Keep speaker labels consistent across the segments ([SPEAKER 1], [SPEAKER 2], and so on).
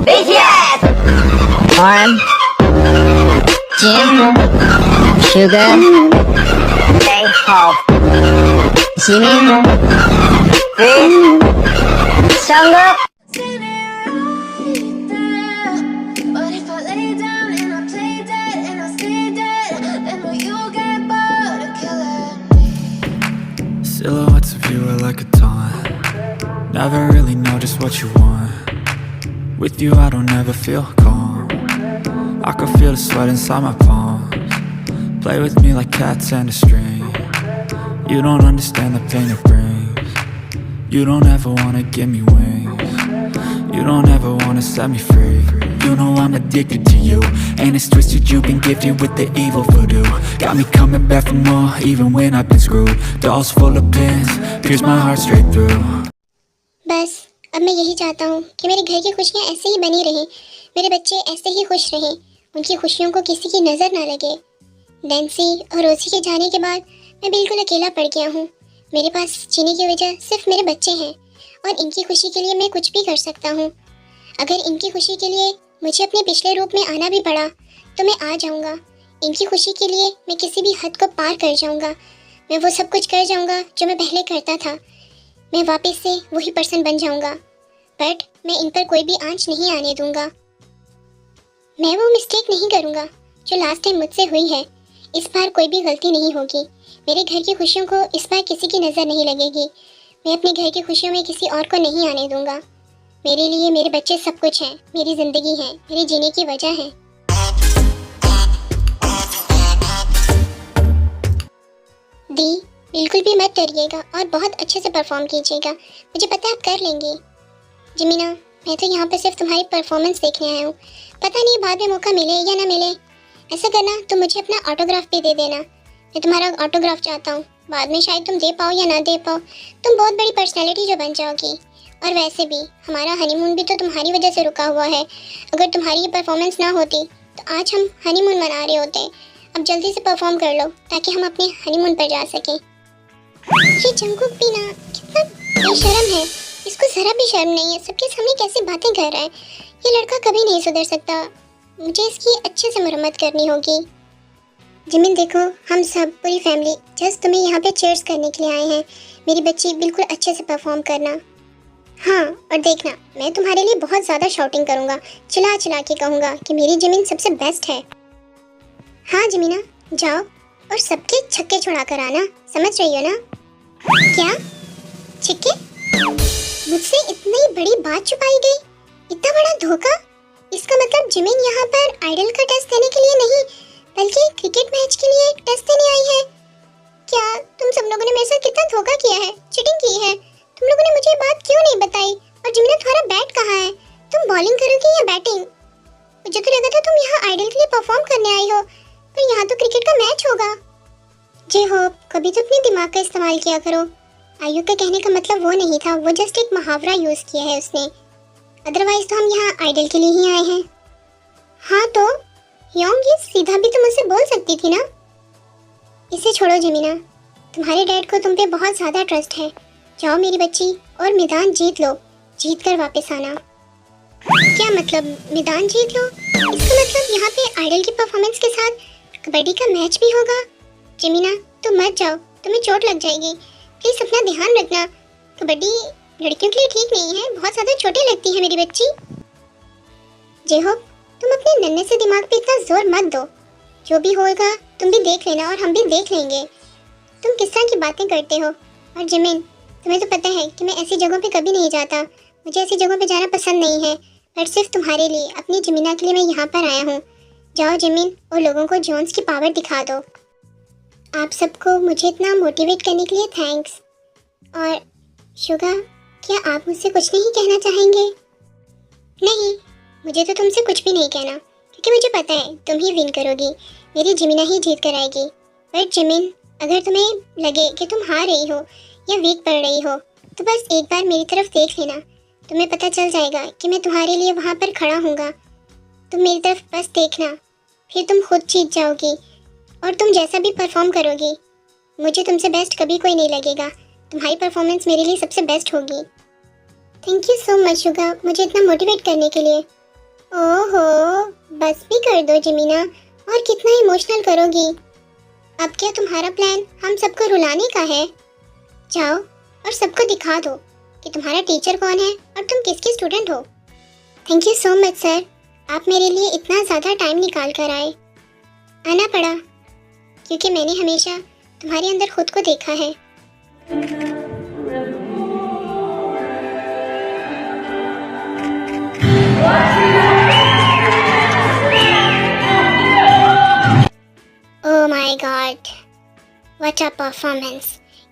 [SPEAKER 1] BTS! Lauren, Jim, Sugar, J-Hope, Jimmy, V, Jungkook.
[SPEAKER 2] But if I lay down and I play dead and I stay dead, then will you get bored of killing me?
[SPEAKER 3] Silhouettes of you are like a taunt. Never really know just what you want. With you I don't ever feel calm. I can feel the sweat inside my palms. Play with me like cats and a string. You don't understand the pain it brings. You don't ever wanna give me wings. You don't ever wanna set me free. You know I'm addicted to you, and it's twisted, you've been gifted with the evil voodoo. Got me coming back for more, even when I've been screwed. Dolls full of pins, pierce my heart straight through.
[SPEAKER 4] बस अब मैं यही चाहता हूँ कि मेरे घर की खुशियाँ ऐसे ही बनी रहें, मेरे बच्चे ऐसे ही खुश रहें, उनकी खुशियों को किसी की नज़र ना लगे। नैन्सी और रोजी के जाने के बाद मैं बिल्कुल अकेला पड़ गया हूँ। मेरे पास जीने की वजह सिर्फ मेरे बच्चे हैं, और इनकी खुशी के लिए मैं कुछ भी कर सकता हूँ। अगर इनकी खुशी के लिए मुझे अपने पिछले रूप में आना भी पड़ा तो मैं आ जाऊँगा। इनकी खुशी के लिए मैं किसी भी हद को पार कर जाऊँगा। मैं वो सब कुछ कर जाऊँगा जो मैं पहले करता था। मैं वापस से वही पर्सन बन जाऊँगा, बट मैं इन पर कोई भी आंच नहीं आने दूँगा। मैं वो मिस्टेक नहीं करूँगा जो लास्ट टाइम मुझसे हुई है। इस बार कोई भी गलती नहीं होगी। मेरे घर की खुशियों को इस बार किसी की नज़र नहीं लगेगी। मैं अपने घर की खुशियों में किसी और को नहीं आने दूँगा। मेरे लिए मेरे बच्चे सब कुछ हैं, मेरी ज़िंदगी है, मेरे जीने की वजह है। दी, बिल्कुल भी मत डरिएगा और बहुत अच्छे से परफॉर्म कीजिएगा। मुझे पता है आप कर लेंगे। जिमीना, मैं तो यहाँ पे सिर्फ तुम्हारी परफॉर्मेंस देखने आया हूँ। पता नहीं बाद में मौका मिले या ना मिले। ऐसा करना, तुम मुझे अपना ऑटोग्राफ भी दे देना। मैं तुम्हारा ऑटोग्राफ चाहता हूँ। बाद में शायद तुम दे पाओ या ना दे पाओ। तुम बहुत बड़ी पर्सनैलिटी जो बन जाओगी। और वैसे भी हमारा हनीमून भी तो तुम्हारी वजह से रुका हुआ है। अगर तुम्हारी ये परफॉर्मेंस ना होती तो आज हम हनीमून मना रहे होते। अब जल्दी से परफॉर्म कर लो ताकि हम अपने हनीमून पर जा सकें। ये जंगकुक भी ना कितना बेशर्म है। इसको ज़रा भी शर्म नहीं है। सबके सामने कैसी बातें कर रहा है। ये लड़का कभी नहीं सुधर सकता। मुझे इसकी अच्छे से मरम्मत करनी होगी। जिमिन देखो, हम सब पूरी फैमिली जस्ट तुम्हें यहाँ पे चीयर्स करने के लिए आए हैं। मेरी बच्ची बिल्कुल अच्छे से परफॉर्म करना। हाँ, और देखना, मैं तुम्हारे लिए बहुत ज़्यादा शाउटिंग करूँगा। चिल्ला चिल्ला के कहूँगा कि मेरी जिमिन सबसे बेस्ट है। हाँ जिमीना, जाओ और सबके छक्के छुड़ा कर आना। समझ रही हो ना? क्या छक्के? मुझसे इतनी बड़ी बात छुपाई गई? इतना बड़ा धोखा? इसका मतलब जिमिन यहाँ पर आइडल का टेस्ट देने के लिए नहीं बल्कि क्रिकेट मैच के लिए टेस्ट देने आई है। क्या तुम सब लोगों ने मेरे साथ कितना धोखा किया है, चीटिंग की है? तुम लोगों ने मुझे ये बात क्यों नहीं बताई? और जिमिना, तुम्हारा बैट कहाँ है? तुम बॉलिंग करोगी या बैटिंग? मुझे तो लगा था तुम यहाँ आइडल के लिए परफॉर्म करने आई हो, पर यहाँ तो क्रिकेट का मैच होगा। जे होप, कभी तो अपने दिमाग का इस्तेमाल किया करो। आयु का कहने का मतलब वो नहीं था, वो जस्ट एक मुहावरा यूज़ किया है उसने। अदरवाइज तो हम यहाँ आइडल के लिए ही आए हैं। हाँ तो योंग, ये सीधा भी तो मुझसे बोल सकती थी ना। इसे छोड़ो जिमीना, तुम्हारे डैड को तुम पे बहुत ज़्यादा ट्रस्ट है। जाओ मेरी बच्ची और मैदान जीत लो। जीत कर वापस आना। क्या मतलब मैदान जीत लो? इसका मतलब यहाँ पे आइडल की परफॉर्मेंस के साथ कबड्डी का मैच भी होगा। जिमीना, तुम मत जाओ, तुम्हें चोट लग जाएगी। प्लीज अपना ध्यान रखना। कबड्डी लड़कियों के लिए ठीक नहीं है, बहुत ज़्यादा चोटें लगती है मेरी बच्ची। जेहोप, तुम अपने नन्हे से दिमाग पे इतना जोर मत दो। जो भी होगा तुम भी देख लेना और हम भी देख लेंगे। तुम किस तरह की बातें करते हो? और जिमिन, तुम्हें तो पता है कि मैं ऐसी जगहों पे कभी नहीं जाता। मुझे ऐसी जगहों पे जाना पसंद नहीं है, पर सिर्फ तुम्हारे लिए, अपनी जिमीना के लिए मैं यहाँ पर आया हूँ। जाओ जिमिन और लोगों को जोन्स की पावर दिखा दो। आप सबको मुझे इतना मोटिवेट करने के लिए थैंक्स। और शुगा, क्या आप मुझसे कुछ नहीं कहना चाहेंगे? नहीं, मुझे तो तुमसे कुछ भी नहीं कहना, क्योंकि मुझे पता है तुम ही विन करोगी। मेरी जिमीना ही जीत कर आएगी। बट जिमिन, अगर तुम्हें लगे कि तुम हार रही हो या वीक पड़ रही हो तो बस एक बार मेरी तरफ देख लेना। तुम्हें पता चल जाएगा कि मैं तुम्हारे लिए वहाँ पर खड़ा हूँगा। तुम मेरी तरफ बस देखना, फिर तुम खुद जीत जाओगी और तुम जैसा भी परफॉर्म करोगी, मुझे तुमसे बेस्ट कभी कोई नहीं लगेगा। तुम्हारी परफॉर्मेंस मेरे लिए सबसे बेस्ट होगी। Thank you so much Suga, मुझे इतना मोटिवेट करने के लिए। ओहो, बस भी कर दो जमीना, और कितना इमोशनल करोगी। अब क्या तुम्हारा प्लान हम सबको रुलाने का है? जाओ और सबको दिखा दो कि तुम्हारा टीचर कौन है और तुम किसके स्टूडेंट हो। Thank you so much sir, आप मेरे लिए इतना ज़्यादा टाइम निकाल कर आए। आना पड़ा क्योंकि मैंने हमेशा तुम्हारे अंदर खुद को देखा है। Oh my God, what a performance.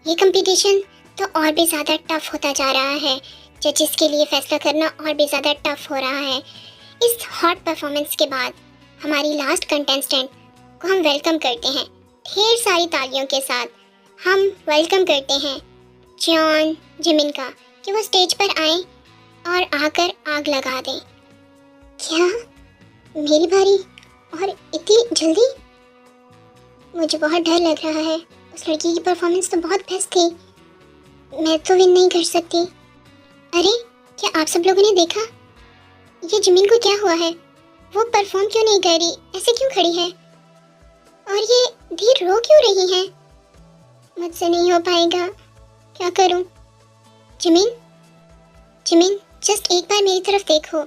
[SPEAKER 4] ये कंपटीशन तो और भी ज़्यादा टफ होता जा रहा है। जजेस के लिए फैसला करना और भी ज़्यादा टफ हो रहा है। इस हॉट परफॉर्मेंस के बाद हमारी लास्ट कंटेस्टेंट को हम वेलकम करते हैं। ढेर सारी तालियों के साथ हम वेलकम करते हैं जॉन जिमिन का, कि वो स्टेज पर आए और आकर आग लगा दें। क्या मेरी बारी और इतनी जल्दी? मुझे बहुत डर लग रहा है। उस लड़की की परफॉर्मेंस तो बहुत बेस्ट थी, मैं तो विन नहीं कर सकती। अरे क्या आप सब लोगों ने देखा? ये जिमिन को क्या हुआ है? वो परफॉर्म क्यों नहीं कर रही? ऐसे क्यों खड़ी है? और ये धीर रो क्यों रही है? मुझसे नहीं हो पाएगा, क्या करूं? जिमिन, जिमिन जस्ट एक बार मेरी तरफ देखो।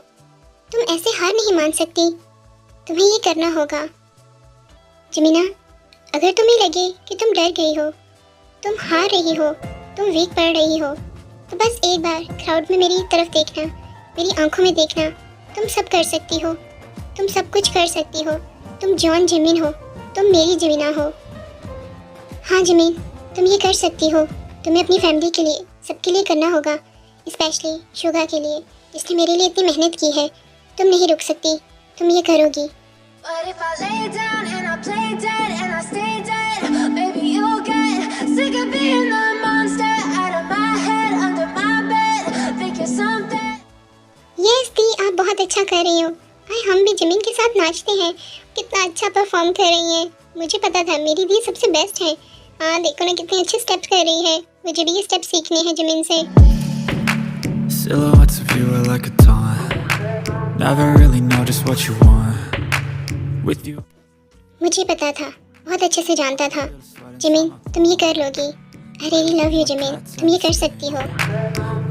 [SPEAKER 4] तुम ऐसे हार नहीं मान सकती, तुम्हें ये करना होगा। जिमिना, अगर तुम्हें लगे कि तुम डर गई हो, तुम हार रही हो, तुम वीक पड़ रही हो, तो बस एक बार क्राउड में मेरी तरफ देखना, मेरी आंखों में देखना। तुम सब कर सकती हो, तुम सब कुछ कर सकती हो। तुम जॉन जिमिन हो, तुम मेरी जिमिना हो। हाँ जिमिन, तुम ये कर सकती हो। तुम्हें अपनी फैमिली के लिए, सबके लिए करना होगा, स्पेशली शुगा के लिए, जिसने मेरे लिए इतनी मेहनत की है। तुम नहीं रुक सकती, तुम ये करोगी।
[SPEAKER 2] But if I lay down and I play dead and I stay dead, maybe you'll get sick of being the monster out of my head, under my bed, think you're something.
[SPEAKER 4] Yes दी, आप बहुत अच्छा कर रही हो। आए हम भी Jimin के साथ नाचते हैं। कितना अच्छा परफॉर्म कर रही हैं। मुझे पता था मेरी दी सबसे बेस्ट है। हाँ देखो ना कितने अच्छे स्टेप्स कर रही है। मुझे भी ये स्टेप सीखने हैं जिमिन से।
[SPEAKER 3] Silhouettes of you are like a taunt. Never really know just what you want. With you
[SPEAKER 4] मुझे पता था, बहुत अच्छे से जानता था। जिमिन तुम ये कर लोगी। I really love you Jimin, तुम ये कर सकती हो।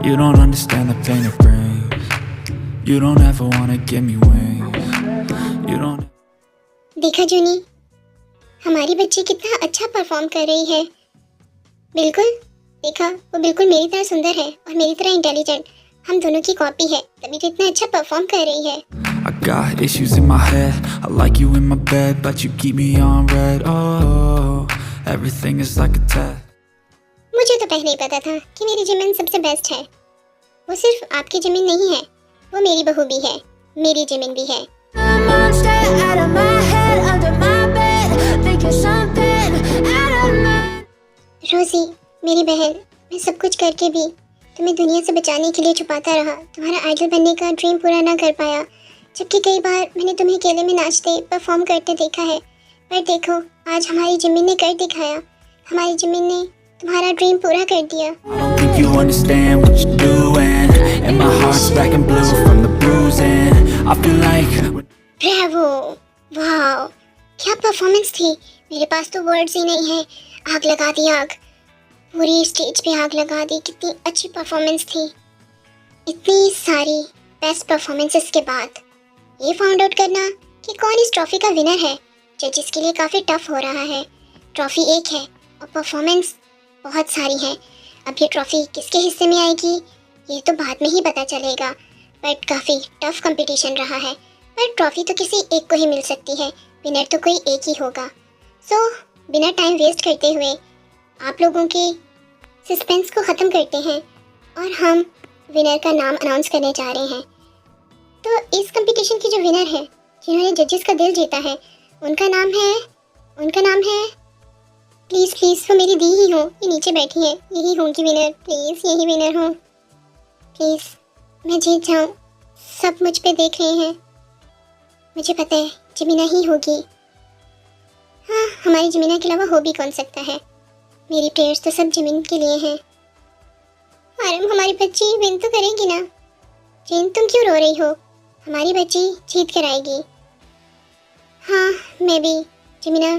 [SPEAKER 3] You don't understand the pain it brings. You don't ever wanna give me wings. You don't.
[SPEAKER 4] देखा जूनी, हमारी बच्ची कितना अच्छा परफॉर्म कर रही है। बिल्कुल देखा, वो बिल्कुल मेरी तरह सुंदर है और मेरी तरह इंटेलिजेंट। हम दोनों की कॉपी है, तभी तो इतना अच्छा परफॉर्म कर रही है।
[SPEAKER 3] I got issues in my head. I like you in my bed, but you keep me on red. Oh, everything is like a test.
[SPEAKER 4] मुझे तो पहले ही पता था कि मेरी जिमिन सबसे बेस्ट है। वो सिर्फ आपकी जिमिन नहीं है, वो मेरी बहू भी है, मेरी जिमिन भी है।
[SPEAKER 2] A monster out of my head, under my bed, think you're something out of my.
[SPEAKER 4] रोजी मेरी बहन, मैं सब कुछ करके भी तुम्हें दुनिया से बचाने के लिए छुपाता रहा। तुम्हारा आइडल बनने का ड्रीम पूरा ना कर पाया, जबकि कई बार मैंने तुम्हें अकेले में नाचते परफॉर्म करते देखा है। पर देखो आज हमारी जिमिन ने कर दिखाया। हमारी जिमिन ने तुम्हारा ड्रीम पूरा कर दिया।
[SPEAKER 3] I don't think you understand what you're doing, and my heart's black and blue from the bruising. I feel like.
[SPEAKER 4] Bravo, वाह क्या परफॉर्मेंस थी। मेरे पास तो वर्ड्स ही नहीं है। आग लगा दी आग, पूरी स्टेज पे आग लगा दी। कितनी अच्छी परफॉर्मेंस थी। इतनी सारी बेस्ट परफॉर्मेंसेस के बाद ये फाउंड आउट करना कि कौन इस ट्रॉफी का विनर है, जजेस के लिए काफ़ी टफ हो रहा है। ट्रॉफी एक है और परफॉर्मेंस बहुत सारी हैं। अब ये ट्रॉफी किसके हिस्से में आएगी ये तो बाद में ही पता चलेगा। बट काफ़ी टफ कंपटीशन रहा है। पर ट्रॉफी तो किसी एक को ही मिल सकती है, विनर तो कोई एक ही होगा। सो बिना टाइम वेस्ट करते हुए आप लोगों के सस्पेंस को ख़त्म करते हैं और हम विनर का नाम अनाउंस करने जा रहे हैं। तो इस कंपटीशन की जो विनर है, जिन्होंने जजेस का दिल जीता है, उनका नाम है प्लीज़ प्लीज़, वो मेरी दी ही हो, ये नीचे बैठी है, यही होंगी विनर। प्लीज़ यही विनर हो, प्लीज़ मैं जीत जाऊँ। सब मुझ पे देख रहे हैं, मुझे पता है जमीना ही होगी। हाँ हमारी जमीना के अलावा हो भी कौन सकता है। मेरी प्रेयर्स तो सब जमीन के लिए हैं। आरम हमारी बच्ची विन तो करेगी ना। जिन तुम क्यों रो रही हो? हमारी बच्ची जीत कर आएगी। हाँ मैं भी। जिमिना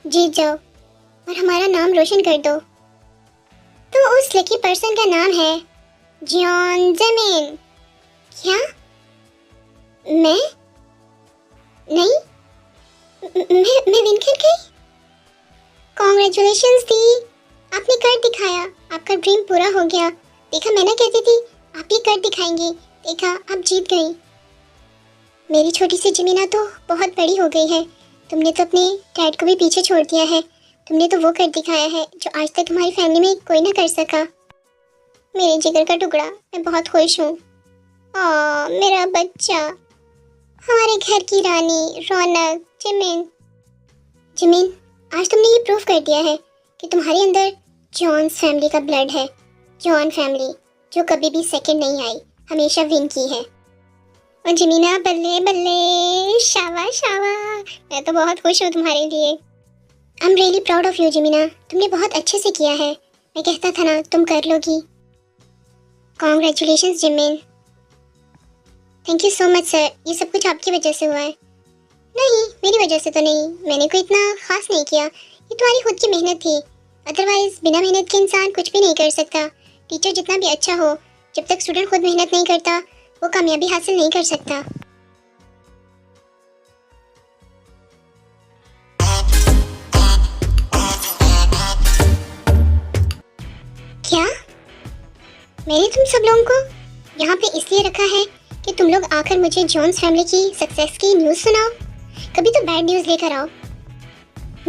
[SPEAKER 4] जीत जाओ और हमारा नाम रोशन कर दो। तो उस लकी पर्सन का नाम है जॉन जिमिन। क्या? मैं नहीं, मैं विन कर गई। कॉन्ग्रेचुलेशंस दी, आपने कर दिखाया, आपका ड्रीम पूरा हो गया। देखा मैं ना कहती थी आप ही कर दिखाएंगी, देखा आप जीत गई। मेरी छोटी सी जिमिना तो बहुत बड़ी हो गई है। तुमने तो अपने डैड को भी पीछे छोड़ दिया है। तुमने तो वो कर दिखाया है जो आज तक हमारी फैमिली में कोई ना कर सका। मेरे जिगर का टुकड़ा, मैं बहुत खुश हूँ। मेरा बच्चा, हमारे घर की रानी, रौनक, जिमिन। जिमिन, आज तुमने ये प्रूव कर दिया है कि तुम्हारे अंदर जॉन्स फैमिली का ब्लड है। जॉन फैमिली जो कभी भी सेकंड नहीं आई, हमेशा विन की है। और जिमिना बल्ले बल्ले, शाबाश शाबाश, मैं तो बहुत खुश हूँ तुम्हारे लिए। I am really proud of you जिमिना, तुमने बहुत अच्छे से किया है। मैं कहता था ना तुम कर लोगी। Congratulations Jimin. Thank you so much sir, ये सब कुछ आपकी वजह से हुआ है। नहीं, मेरी वजह से तो नहीं, मैंने कोई इतना खास नहीं किया, ये तुम्हारी खुद की मेहनत थी। अदरवाइज बिना मेहनत के इंसान कुछ भी नहीं कर सकता। टीचर जितना भी अच्छा हो, जब तक स्टूडेंट खुद मेहनत नहीं करता वो कामयाबी हासिल नहीं कर सकता। क्या? मैंने तुम सब लोगों को यहाँ पे इसलिए रखा है कि तुम लोग आकर मुझे जॉन्स फैमिली की सक्सेस की न्यूज़ सुनाओ, कभी तो बैड न्यूज़ लेकर आओ।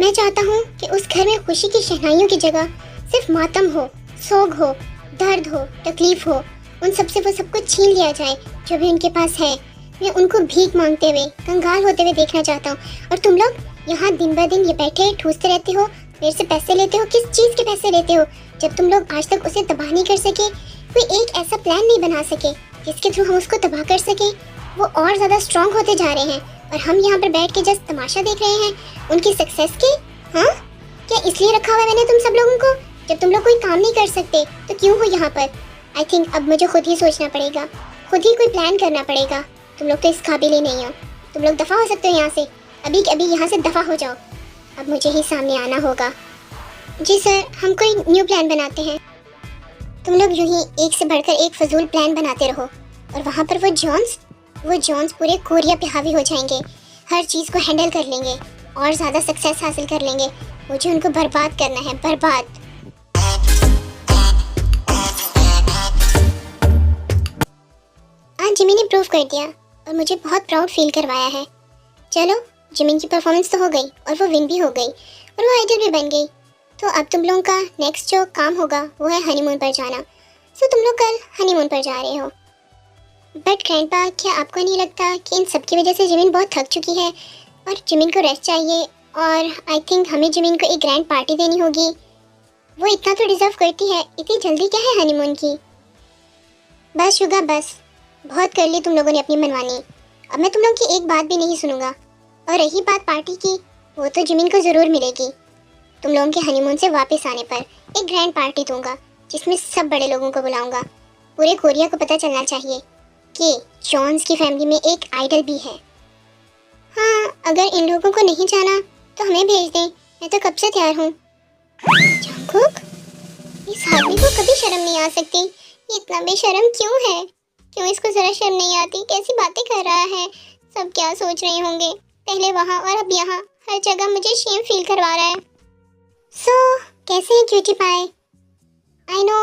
[SPEAKER 4] मैं चाहता हूँ कि उस घर में खुशी की शहनाइयों की जगह सिर्फ मातम हो, सोग हो, दर्द हो, तकलीफ हो। उन सबसे वो सब कुछ छीन लिया जाए जो भी उनके पास है। मैं उनको भीख मांगते हुए, कंगाल होते हुए देखना चाहता हूँ। और तुम लोग यहाँ दिन ब दिन ये बैठे ठूसते रहते हो, मेरे से पैसे लेते हो। किस चीज़ के पैसे लेते हो जब तुम लोग आज तक उसे तबाह नहीं कर सके? कोई एक ऐसा प्लान नहीं बना सके जिसके थ्रू हम उसको तबाह कर सके। वो और ज़्यादा स्ट्रॉन्ग होते जा रहे हैं और हम यहाँ पर बैठ के जस्ट तमाशा देख रहे हैं उनकी सक्सेस के। हाँ, क्या इसलिए रखा हुआ है मैंने तुम सब लोगों को? जब तुम लोग कोई काम नहीं कर सकते तो क्यों हो यहाँ पर? आई थिंक अब मुझे खुद ही सोचना पड़ेगा, खुद ही कोई प्लान करना पड़ेगा। तुम लोग तो इस काबिल ही नहीं हो। तुम लोग दफ़ा हो सकते हो यहाँ से, अभी के अभी यहाँ से दफ़ा हो जाओ। अब मुझे ही सामने आना होगा। जी सर, हम कोई न्यू प्लान बनाते हैं। तुम लोग यूं ही एक से बढ़कर एक फजूल प्लान बनाते रहो और वहाँ पर वो जॉन्स पूरे कोरिया पे हावी हो जाएंगे, हर चीज़ को हैंडल कर लेंगे और ज़्यादा सक्सेस हासिल कर लेंगे। मुझे उनको बर्बाद करना है, बर्बाद। आज जिमी ने प्रूव कर दिया और मुझे बहुत प्राउड फील करवाया है। चलो, जिमी की परफॉर्मेंस तो हो गई और वो विन भी हो गई और वो आइडल भी बन गई। तो अब तुम लोगों का नेक्स्ट जो काम होगा वो है हनीमून पर जाना। सो तुम लोग कल हनीमून पर जा रहे हो। बट ग्रैंडपा, क्या आपको नहीं लगता कि इन सब की वजह से जिमिन बहुत थक चुकी है और जिमिन को रेस्ट चाहिए? और आई थिंक हमें जिमिन को एक ग्रैंड पार्टी देनी होगी। वो इतना तो डिज़र्व करती है। इतनी जल्दी क्या है हनीमून की? बस शुगा, बस बहुत कर ली तुम लोगों ने अपनी मनमानी। अब मैं तुम लोगों की एक बात भी नहीं सुनूंगा। और रही बात पार्टी की, वो तो जिमिन को ज़रूर मिलेगी। तुम लोगों के हनीमून से वापस आने पर एक ग्रैंड पार्टी दूंगा जिसमें सब बड़े लोगों को बुलाऊंगा। पूरे कोरिया को पता चलना चाहिए कि जॉन्स की फैमिली में एक आइडल भी है। हाँ, अगर इन लोगों को नहीं जाना तो हमें भेज दें, मैं तो कब से तैयार हूँ। जंगकुक, इस आदमी को कभी शर्म नहीं आ सकती। ये इतना बेशर्म क्यों है? क्यों इसको जरा शर्म नहीं आती? कैसी बातें कर रहा है? सब क्या सोच रहे होंगे? पहले वहाँ और अब यहाँ, हर जगह मुझे शेम फील करवा रहा है। सो कैसे हैं क्यूटी पाई? आई नो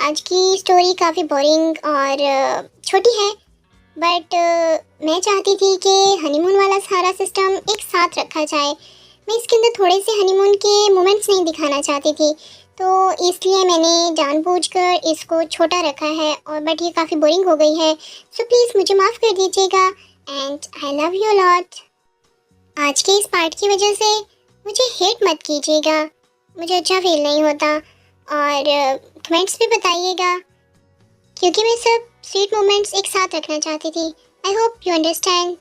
[SPEAKER 4] आज की स्टोरी काफ़ी बोरिंग और छोटी है, बट मैं चाहती थी कि हनीमून वाला सारा सिस्टम एक साथ रखा जाए। मैं इसके अंदर थोड़े से हनीमून के मोमेंट्स नहीं दिखाना चाहती थी, तो इसलिए मैंने जानबूझकर इसको छोटा रखा है। और बट ये काफ़ी बोरिंग हो गई है, सो प्लीज़ मुझे माफ़ कर दीजिएगा and I love you lot. आज के इस पार्ट की वजह से मुझे हेट मत कीजिएगा, मुझे अच्छा फील नहीं होता। और कमेंट्स भी बताइएगा क्योंकि मैं सब स्वीट मोमेंट्स एक साथ रखना चाहती थी। I hope you understand.